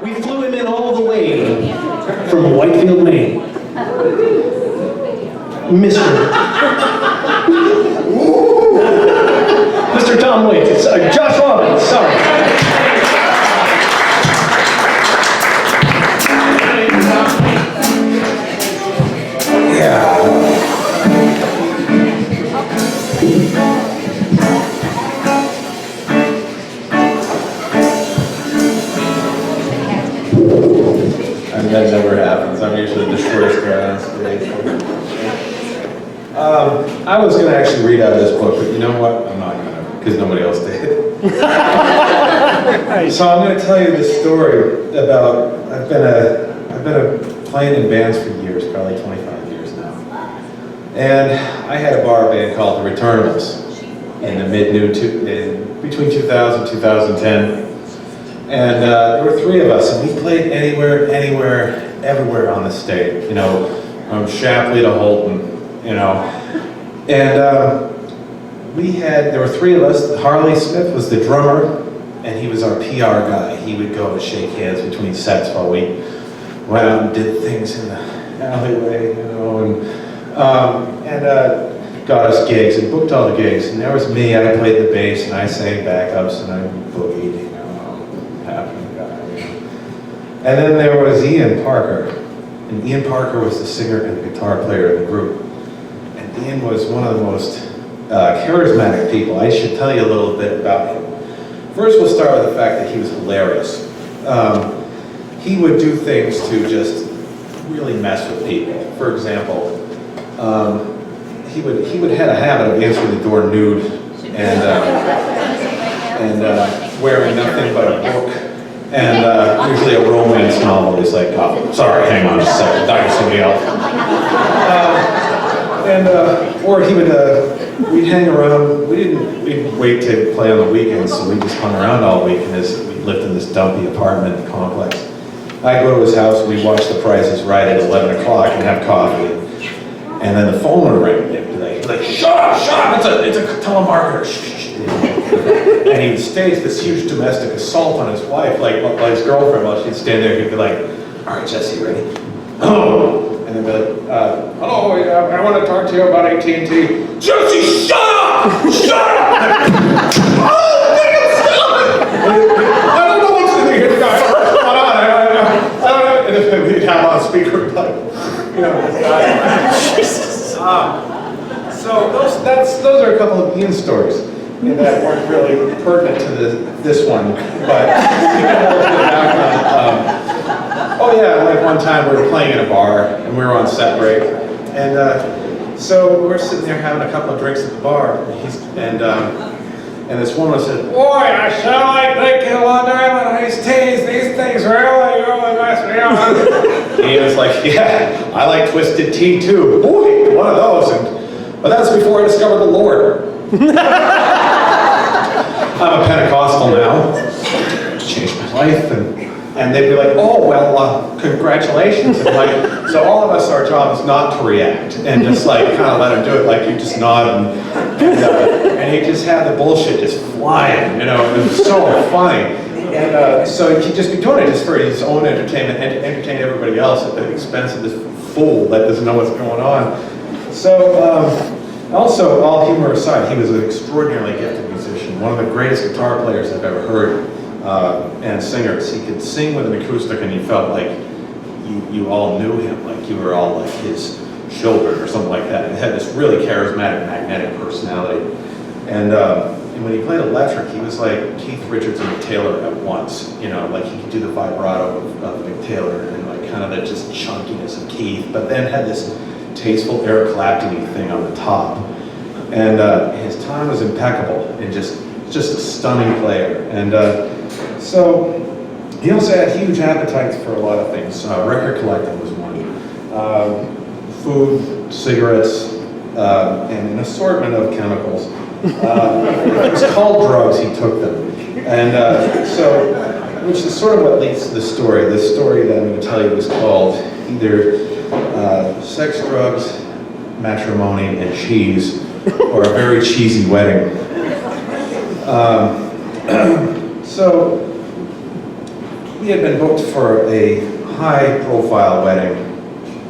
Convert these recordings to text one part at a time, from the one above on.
We flew him in all the way from Whitefield, Maine. Mr. Tom Waits, Josh Robbins, sorry. Yeah. I mean, that never happens. I'm usually the shortest guy on stage. I was going to actually read out of this book, but you know what? I'm not going to, because nobody else did. So I'm going to tell you this story about, I've been playing in bands for years, probably 25 years now. And I had a bar band called The Returnables in the between 2000 and 2010. And there were three of us, and we played anywhere, everywhere on the state, you know, from Shapley to Holton, you know. And there were three of us. Harley Smith was the drummer, and he was our PR guy. He would go and shake hands between sets while we went out and did things in the alleyway, you know, and got us gigs and booked all the gigs. And there was me, I played the bass, and I sang backups, and I boogied, you know, happening guy. And then there was Ian Parker, and Ian Parker was the singer and the guitar player in the group. And Ian was one of the most charismatic people. I should tell you a little bit about him. First, we'll start with the fact that he was hilarious. He would do things to just really mess with people. For example, he would have a habit of answering the door nude and wearing nothing but a book and usually a romance novel. He's like, oh, sorry, hang on just a second, talking to somebody else. Or he would, we'd hang around, we'd wait to play on the weekends, so we just hung around all week, and we lived in this dumpy apartment complex. I'd go to his house, we'd watch The Price is Right at 11 o'clock and have coffee, and then the phone would ring, and he'd be like, shut up, it's a telemarketer, shh. And he would stage this huge domestic assault on his wife, like his girlfriend, while she'd stand there, he'd be like, all right, Jesse, ready? And they'd be like, hello, I want to talk to you about AT&T. Jesse, shut up! Shut up! Oh, damn, stop it! I don't know what's in here, guys. I don't know. And then we'd have on speaker, like, you know, this guy. Jesus. So those are a couple of Ian stories that weren't really pertinent to this one, but oh yeah, like one time we were playing in a bar and we were on set break, and so we're sitting there having a couple of drinks at the bar, and this woman said, "Boy, I sure like drinking Long Island iced teas. These things really mess me up." He was like, "Yeah, I like twisted tea too. Boy, one of those." But that's before I discovered the Lord. I'm a Pentecostal now. Changed my life, and they'd be like, "Oh well, congratulations." And like, so all of us, our job is not to react and just like kind of let him do it. Like you just nod and he just had the bullshit just flying. You know, it was so funny. And so he'd just be doing it just for his own entertainment and to entertain everybody else at the expense of this fool that doesn't know what's going on. So. Also, all humor aside, he was an extraordinarily gifted musician, one of the greatest guitar players I've ever heard, and singers. He could sing with an acoustic and you felt like you all knew him, like you were all like his children or something like that. He had this really charismatic, magnetic personality. And when he played electric, he was like Keith Richards and Mick Taylor at once. You know, like he could do the vibrato of Mick Taylor and like kind of the just chunkiness of Keith, but then had this tasteful Eric Clapton-y thing on the top. And his time was impeccable and just a stunning player. And so he also had huge appetites for a lot of things. Record collecting was one. Food, cigarettes, and an assortment of chemicals. It was called drugs, he took them. And so, which is sort of what leads to the story. The story that I'm going to tell you was called either Sex, Drugs, Matrimony, and Cheese, or A Very Cheesy Wedding. So, we had been booked for a high-profile wedding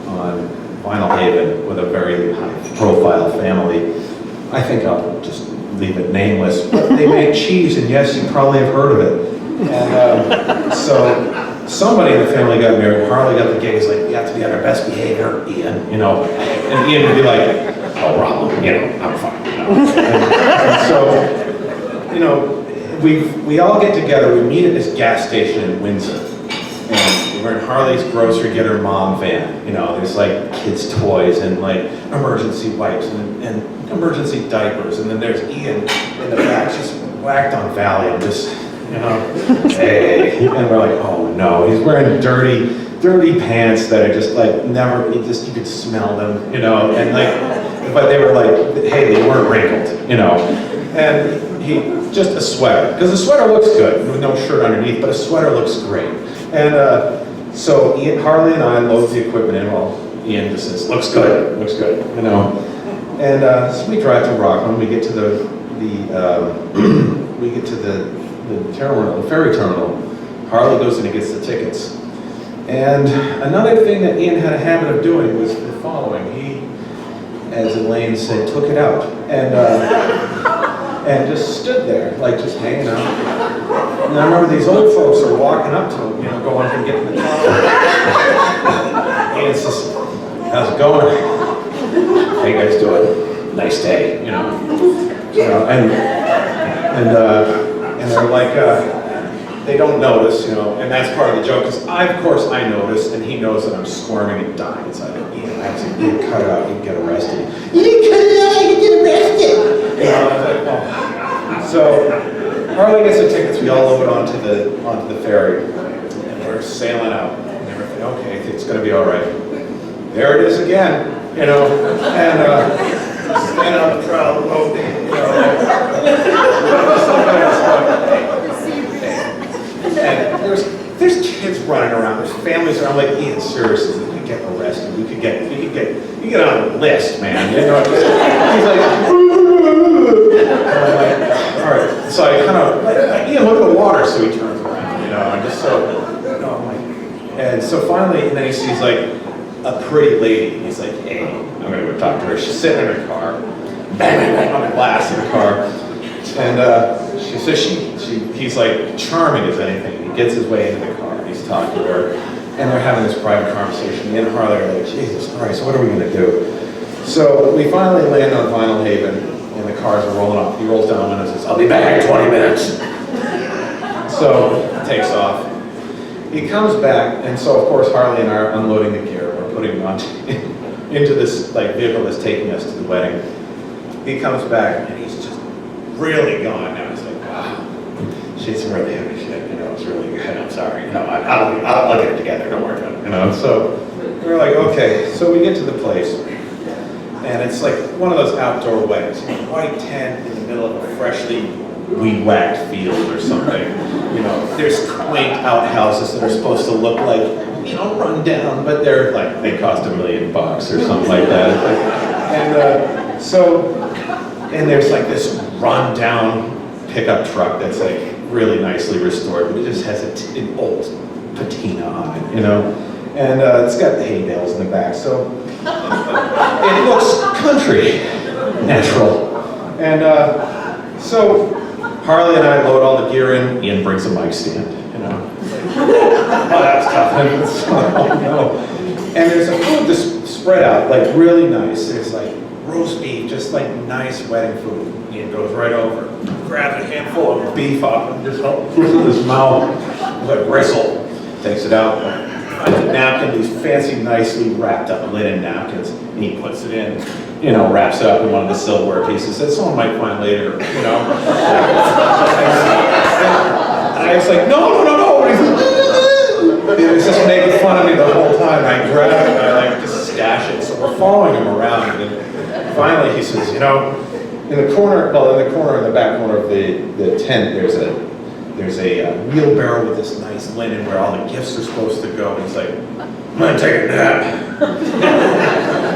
on Vinyl Haven with a very high-profile family. I think I'll just leave it nameless, but they make cheese, and yes, you probably have heard of it. And so somebody in the family got married. Harley got the gig. He's like, "You have to be on our best behavior, Ian." You know, and Ian would be like, "Oh, Rob, you know, I'm fine." You know? And so, you know, we all get together. We meet at this gas station in Windsor, and we're in Harley's grocery getter mom van. You know, there's like kids' toys and like emergency wipes and emergency diapers, and then there's Ian in the back, just whacked on Valium, just, you know, hey, and we're like, oh no, he's wearing dirty pants that are just like never, you could smell them, you know, and like, but they were like, hey, they weren't wrinkled, you know, and he, just a sweater, because a sweater looks good, with no shirt underneath, but a sweater looks great, and so Harley and I load the equipment in, while Ian just says, looks good, you know. And so we drive to Rockland. We get to the terminal, the ferry terminal. Harley goes and he gets the tickets. And another thing that Ian had a habit of doing was the following. He, as Elaine said, took it out and just stood there, like just hanging out. And I remember these old folks are walking up to him, you know, going and getting the car. Ian says, "How's it going? How you guys doing? Nice day, you know." And they're like, they don't notice, you know, and that's part of the joke, because of course I notice, and he knows that I'm squirming and dying inside. Ian, I said, "You cut it out, you can get arrested." "You didn't cut it out, you can get arrested." You know, I was like, oh. So Harley gets the tickets, we all load onto the ferry, and we're sailing out, and everything, okay, it's gonna be all right. There it is again. You know, and standing on the prow of the boat, you know, and there's kids running around, there's families around. Like, Ian, seriously, you could get arrested, you could get on the list, man. You know, he's like, and I'm like, all right. So I kind of like, Ian, look at the water. So he turns around, you know, I'm just so, you know, I'm like, and so finally, and then he sees like a pretty lady. He's like, "Hey, I'm gonna go talk to her." She's sitting in her car, bang, bang, bang on the glass in the car, and she says he's like charming as anything. He gets his way into the car. He's talking to her, and they're having this private conversation. Me and Harley are like, "Jesus Christ, what are we gonna do?" So we finally land on Vinyl Haven, and the cars are rolling off. He rolls down the window and says, "I'll be back in 20 minutes." So he takes off. He comes back, and so of course Harley and I are unloading the gear. We're putting it on into this like vehicle that's taking us to the wedding. He comes back, and he's just really gone now. He's like, "Wow, she's some really heavy shit. You know, it's really good. I'm sorry. You know, I'll get it together. Don't worry about it." You know. So we're like, okay. So we get to the place, and it's like one of those outdoor weddings. You know, white tent in the middle of a freshly weed-whacked field or something. You know, there's quaint outhouses that are supposed to look like, you know, run down, but they're like, they cost $1 million or something like that. And and there's like this run-down pickup truck that's like really nicely restored, but it just has an old patina on it, you know? And it's got the hay bales in the back, so it looks country, natural. And so Harley and I load all the gear in. Ian brings a mic stand, you know. Oh, that's tough. Oh, no. And there's a food that's spread out, like really nice. There's like roast beef, just like nice wedding food. Ian goes right over, grabs a handful of beef off and just puts it in his mouth with a bristle. Takes it out, finds a napkin, these fancy, nicely wrapped up linen napkins, and he puts it in. You know, wraps it up in one of the silverware pieces that someone might find later, you know. And I was like, no. He was just making fun of me the whole time. I grab it and I like just stash it. So we're following him around, and finally he says, you know, in the corner, in the back corner of the tent, there's a wheelbarrow with this nice linen where all the gifts are supposed to go. And he's like, "I'm gonna take a nap."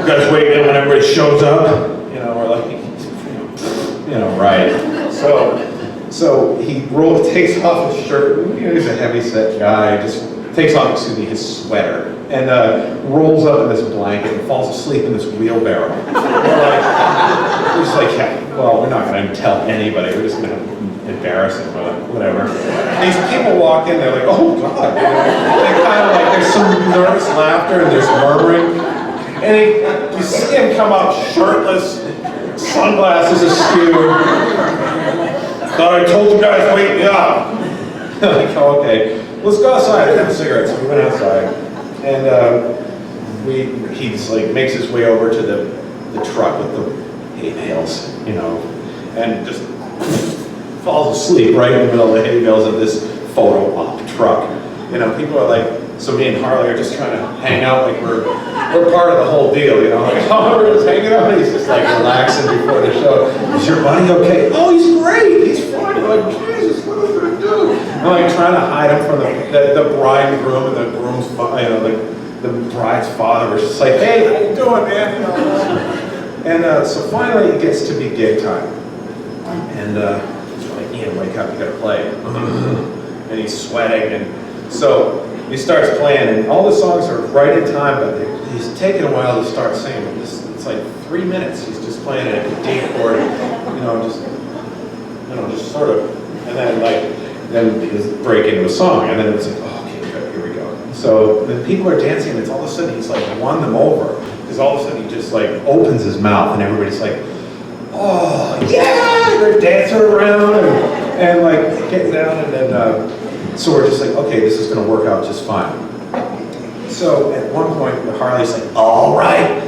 You guys wait in when everybody shows up. You know, we're like, you know, right. So he takes off his shirt, he's a heavy-set guy, just takes off, his sweater, and rolls up in this blanket and falls asleep in this wheelbarrow. We're just like, yeah, well, we're not gonna tell anybody, we're just gonna embarrass him, or whatever. And these people walk in, they're like, oh God, they kind of like, there's some nervous laughter and there's murmuring. And you see him come up shirtless, sunglasses askew. Thought I told you guys to wake me up. Like, oh, okay, let's go outside and have a cigarette. So we went outside, and he just like makes his way over to the truck with the hay bales, and just falls asleep right in the middle of the hay bales of this photo op truck. People are like, so me and Harley are just trying to hang out like we're part of the whole deal, like, oh, we're just hanging out. He's just like relaxing before the show. Is your buddy okay? Oh, he's great. He's fine. We're like, Jesus, what are we gonna do? I'm like trying to hide him from the bride and groom and the groom's, the bride's father. We're just like, hey, how you doing, man? And so finally it gets to be gig time, and he's like, Ian, wake up, you gotta play. And he's sweating, and so he starts playing, and all the songs are right in time, but he's taking a while to start singing. It's like 3 minutes. He's just playing it at the D chord, just sort of, and then he's break into a song, and then it's like, oh, okay, good, here we go. So the people are dancing, and it's all of a sudden he's like won them over, because all of a sudden he just like opens his mouth, and everybody's like, oh yeah, they're dancing around and like getting down, and then. So we're just like, okay, this is going to work out just fine. So at one point, Harley's like, all right.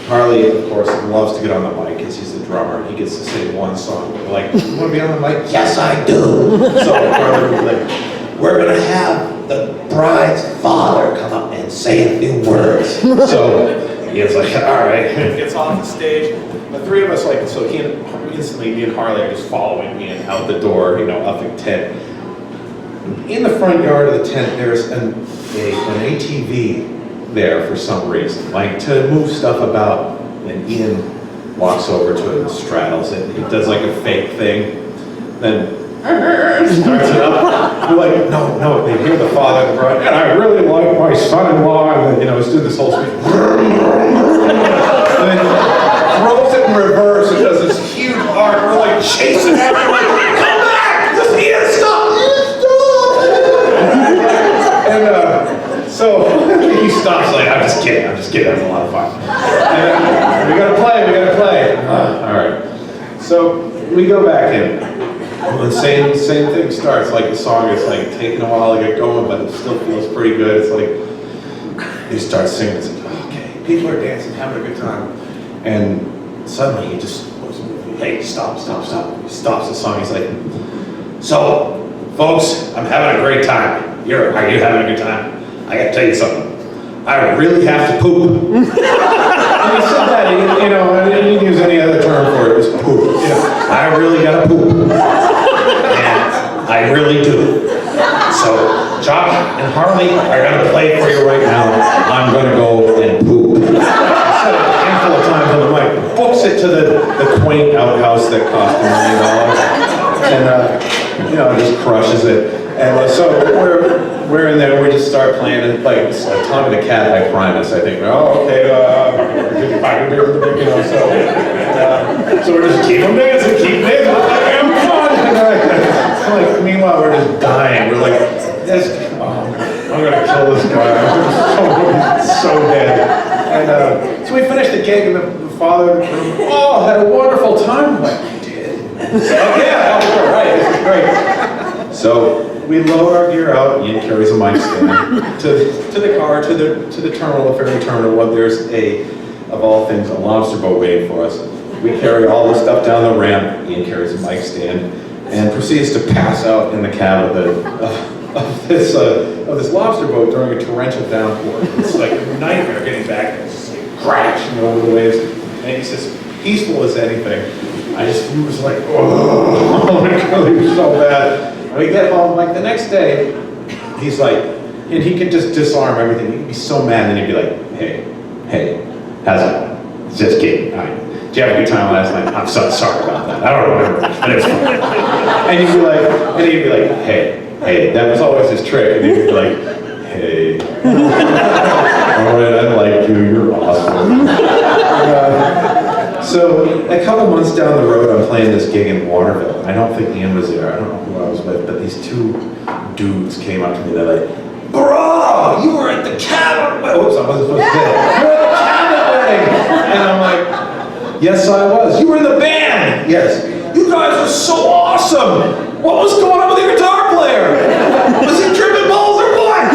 Harley, of course, loves to get on the mic because he's the drummer. He gets to sing one song. We're like, you want to be on the mic? Yes, I do. So Harley was like, we're going to have the bride's father come up and say a few words. So he's like, all right. He gets off the stage. The three of us, like, so instantly, me and Harley are just following me and out the door, up the tent. In the front yard of the tent, there's an ATV there for some reason, like to move stuff about. And Ian walks over to it and straddles it. He does like a fake thing, then starts it up. We're like, no. They hear the father and the bride, and I really like my son-in-law, and then he's doing this whole speech. And then throws it in reverse and does this huge arc. We're like chasing everyone. Come back! Just Ian, stop! And so he stops like, I'm just kidding, that was a lot of fun. And we gotta play. All right. So we go back in. The same thing starts, like the song is like taking a while to get going, but it still feels pretty good. It's like, he starts singing, it's like, okay, people are dancing, having a good time. And suddenly he just looks at me, hey, stop. He stops the song, he's like, so, folks, I'm having a great time. Are you having a good time? I gotta tell you something. I really have to poop. And he said that, I didn't use any other term for it. It was poop. I really gotta poop. And I really do. So Josh and Harley are gonna play for you right now. I'm gonna go and poop. I said it a handful of times on the mic. Books it to the quaint outhouse that cost $1 million. And just crushes it. And so we're in there, we just start playing it, like Tommy the Cat by Primus, I think. Oh, okay, so we're just keep dancing, we're like, having fun. Like, meanwhile, we're just dying. We're like, I'm gonna kill this guy. I'm so dead. And so we finished the gig, and the father had a wonderful time. I'm like, we did. Yeah, right, this is great. So we load our gear out. Ian carries a mic stand to the car, to the terminal, the ferry terminal. Well, there's of all things, a lobster boat waiting for us. We carry all the stuff down the ramp. Ian carries a mic stand and proceeds to pass out in the cab of this lobster boat during a torrential downpour. It's like a nightmare getting back there. It's just like crashing over the waves. And he's as peaceful as anything. I just was like, oh my God, it was so bad. And we get home, like the next day, he's like, and he could just disarm everything. He could be so mad, and he'd be like, hey, how's it? Just kidding. Did you have a good time last night? I'm so sorry about that. I don't remember, but it was fun. And he'd be like, hey, that was always his trick. And he'd be like, hey, all right, I like you, you're awesome. So a couple months down the road, I'm playing this gig in Waterville. I don't think Ian was there, I don't know who I was with, but these two dudes came up to me, they're like, bro, you were at the cabin wedding. Oops, I wasn't supposed to say that. You were at the cabin wedding. And I'm like, yes, I was. You were in the band. Yes. You guys were so awesome. What was going on with your guitar player? Was he tripping balls or what?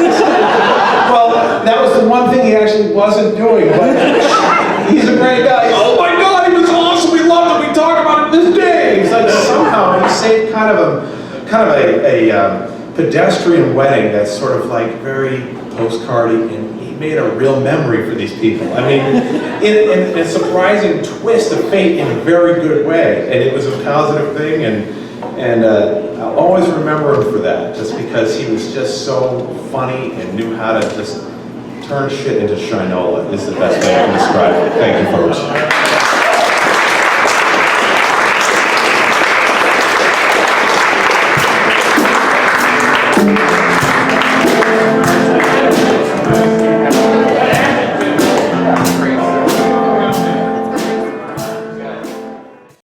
Well, that was the one thing he actually wasn't doing, but he's a great guy. Oh my God, he was awesome. We loved him. We talked about him this day. It's like somehow he saved kind of a pedestrian wedding that's sort of like very postcardy, and he made a real memory for these people. I mean, in a surprising twist of fate in a very good way, and it was a positive thing, and I'll always remember him for that, just because he was just so funny and knew how to just turn shit into shinola is the best way I can describe it. Thank you, folks.